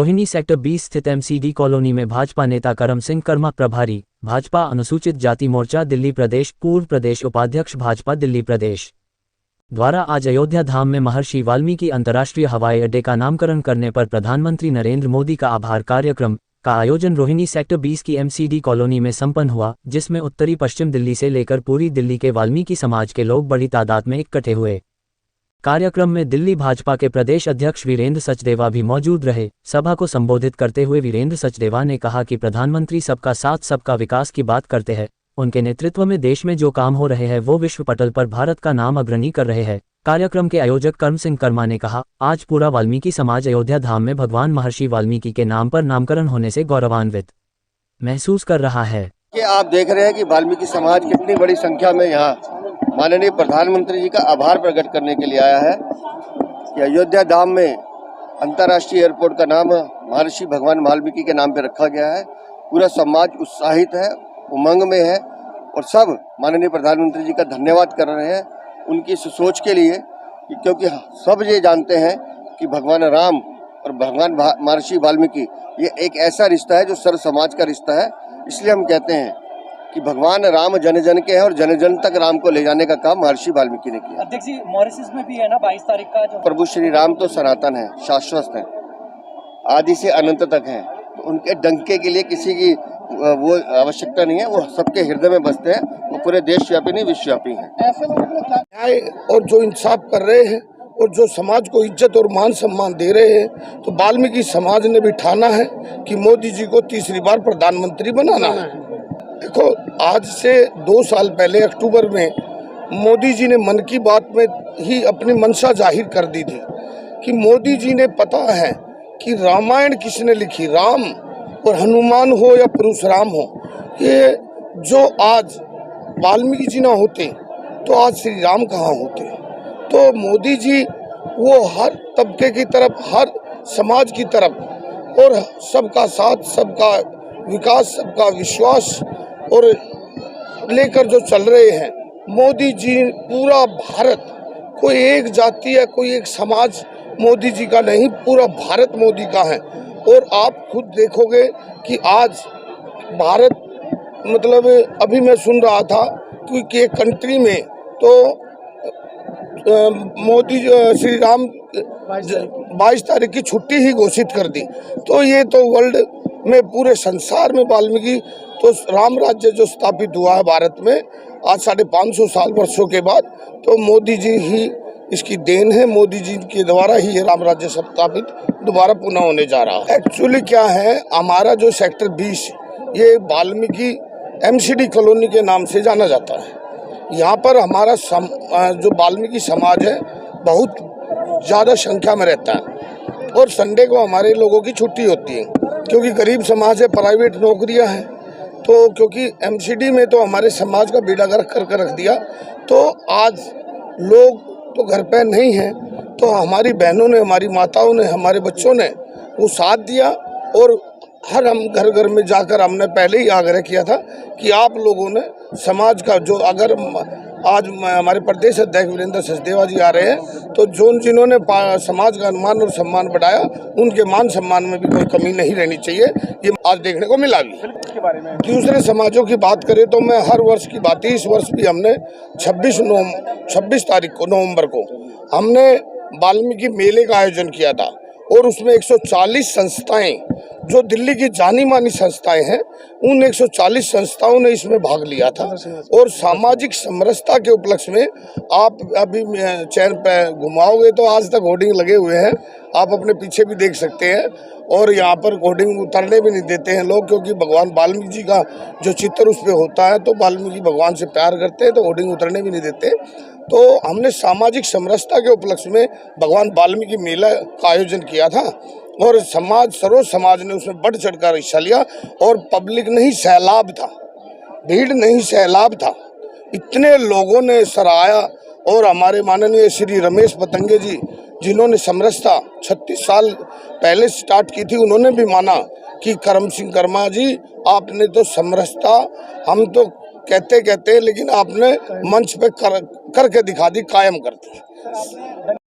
Rohini sector 20 स्थित MCD colony में भाजपा नेता करम सिंह कर्मा प्रभारी भाजपा अनुसूचित जाति मोर्चा दिल्ली प्रदेश पूर्व प्रदेश उपाध्यक्ष भाजपा दिल्ली प्रदेश द्वारा आज अयोध्या धाम में महर्षि वाल्मीकि अंतर्राष्ट्रीय हवाई अड्डे का नामकरण करने पर प्रधानमंत्री नरेंद्र मोदी का आभार कार्यक्रम का आयोजन रोहिणी सेक्टर 20 की एमसीडी कॉलोनी में संपन्न हुआ, जिसमें उत्तरी पश्चिम दिल्ली से लेकर पूरी दिल्ली के वाल्मीकि समाज के लोग बड़ी तादाद में इकट्ठे हुए। कार्यक्रम में दिल्ली भाजपा के प्रदेश अध्यक्ष वीरेंद्र सचदेवा भी मौजूद रहे। सभा को संबोधित करते हुए वीरेंद्र सचदेवा ने कहा कि प्रधानमंत्री सबका साथ सबका विकास की बात करते हैं। उनके नेतृत्व में देश में जो काम हो रहे हैं वो विश्व पटल पर भारत का नाम अग्रणी कर रहे हैं। कार्यक्रम के आयोजक करम सिंह कर्मा ने कहा, आज पूरा वाल्मीकि समाज अयोध्या धाम में भगवान महर्षि वाल्मीकि के नाम पर नामकरण होने से गौरवान्वित महसूस कर रहा है। कि आप देख रहे हैं कि वाल्मीकि समाज कितनी बड़ी संख्या में यहाँ माननीय प्रधानमंत्री जी का आभार प्रकट करने के लिए आया है कि अयोध्या धाम में अंतर्राष्ट्रीय एयरपोर्ट का नाम महर्षि भगवान वाल्मीकि के नाम पर रखा गया है। पूरा समाज उत्साहित है, उमंग में है और सब माननीय प्रधानमंत्री जी का धन्यवाद कर रहे हैं उनकी इस सोच के लिए, क्योंकि सब ये जानते हैं कि भगवान राम और भगवान महर्षि वाल्मीकि ये एक ऐसा रिश्ता है जो सर्व समाज का रिश्ता है। इसलिए हम कहते हैं कि भगवान राम जन जन के हैं और जन जन तक राम को ले जाने का काम महर्षि वाल्मीकि ने किया। अध्यक्ष जी, मॉरिशस में भी है ना 22 तारीख का जो प्रभु श्री राम तो सनातन है, शाश्वत है, आदि से अनंत तक है, तो उनके डंके के लिए किसी की वो आवश्यकता नहीं है। वो सबके हृदय में बसते हैं, वो पूरे देशव्यापी नहीं विश्वव्यापी हैं। ऐसे में न्याय और जो इंसाफ कर रहे हैं और जो समाज को इज्जत और मान सम्मान दे रहे हैं, तो वाल्मीकि समाज ने भी ठाना है कि मोदी जी को तीसरी बार प्रधानमंत्री बनाना है। देखो, आज से 2 साल पहले अक्टूबर में मोदी जी ने मन की बात में ही अपनी मंशा जाहिर कर दी थी कि मोदी जी ने पता है कि रामायण किसने लिखी, राम और हनुमान हो या परशुराम हो, ये जो आज वाल्मीकि जी ना होते तो आज श्री राम कहाँ होते। तो मोदी जी वो हर तबके की तरफ, हर समाज की तरफ और सबका साथ सबका विकास सबका विश्वास और लेकर जो चल रहे हैं मोदी जी। पूरा भारत, कोई एक जाति है, कोई एक समाज मोदी जी का नहीं, पूरा भारत मोदी का है। और आप खुद देखोगे कि आज भारत मतलब अभी मैं सुन रहा था कि एक कंट्री में तो मोदी श्री राम 22 तारीख की छुट्टी ही घोषित कर दी। तो ये तो वर्ल्ड में पूरे संसार में वाल्मीकि तो राम राज्य जो स्थापित हुआ है भारत में आज 550 साल वर्षों के बाद, तो मोदी जी ही इसकी देन है। मोदी जी के द्वारा ही ये राम राज्य स्थापित दोबारा पुनः होने जा रहा है। एक्चुअली क्या है, हमारा जो सेक्टर 20 ये वाल्मीकि एमसीडी कॉलोनी के नाम से जाना जाता है। यहाँ पर हमारा जो वाल्मीकि समाज है बहुत ज़्यादा संख्या में रहता है और संडे को हमारे लोगों की छुट्टी होती है, क्योंकि गरीब समाज है, प्राइवेट नौकरियाँ हैं। तो क्योंकि एमसीडी में तो हमारे समाज का बेड़ा गर्क करके रख दिया, तो आज लोग तो घर पे नहीं हैं, तो हमारी बहनों ने, हमारी माताओं ने, हमारे बच्चों ने वो साथ दिया और हर हम घर घर में जाकर हमने पहले ही आग्रह किया था कि आप लोगों ने समाज का जो, अगर आज हमारे प्रदेश अध्यक्ष वीरेंद्र सचदेवा जी आ रहे हैं, तो जिन्होंने समाज का मान और सम्मान बढ़ाया उनके मान सम्मान में भी कोई कमी नहीं रहनी चाहिए। ये आज देखने को मिला भी। दूसरे समाजों की बात करें तो मैं हर वर्ष की बात ही, इस वर्ष भी हमने 26 तारीख को नवंबर को हमने वाल्मीकि मेले का आयोजन किया था और उसमें 140 संस्थाएं जो दिल्ली की जानी मानी संस्थाएं हैं, उन 140 संस्थाओं ने इसमें भाग लिया था। और सामाजिक समरसता के उपलक्ष्य में आप अभी चैन पे घुमाओगे तो आज तक होर्डिंग लगे हुए हैं, आप अपने पीछे भी देख सकते हैं। और यहाँ पर होर्डिंग उतरने भी नहीं देते हैं लोग, क्योंकि भगवान वाल्मीकि जी का जो चित्र उस पर होता है, तो वाल्मीकि भगवान से प्यार करते हैं, तो होर्डिंग उतरने भी नहीं देते। तो हमने सामाजिक समरसता के उपलक्ष्य में भगवान वाल्मीकि मेला का आयोजन किया था और सर्व समाज ने उसमें बढ़ चढ़कर हिस्सा लिया और पब्लिक नहीं सैलाब था, भीड़ नहीं सैलाब था। इतने लोगों ने सराहाया और हमारे माननीय श्री रमेश पतंगे जी, जिन्होंने समरसता 36 साल पहले स्टार्ट की थी, उन्होंने भी माना कि करम सिंह कर्मा जी आपने तो समरसता, हम तो कहते लेकिन आपने मंच पे करके दिखा दी, कायम कर दी।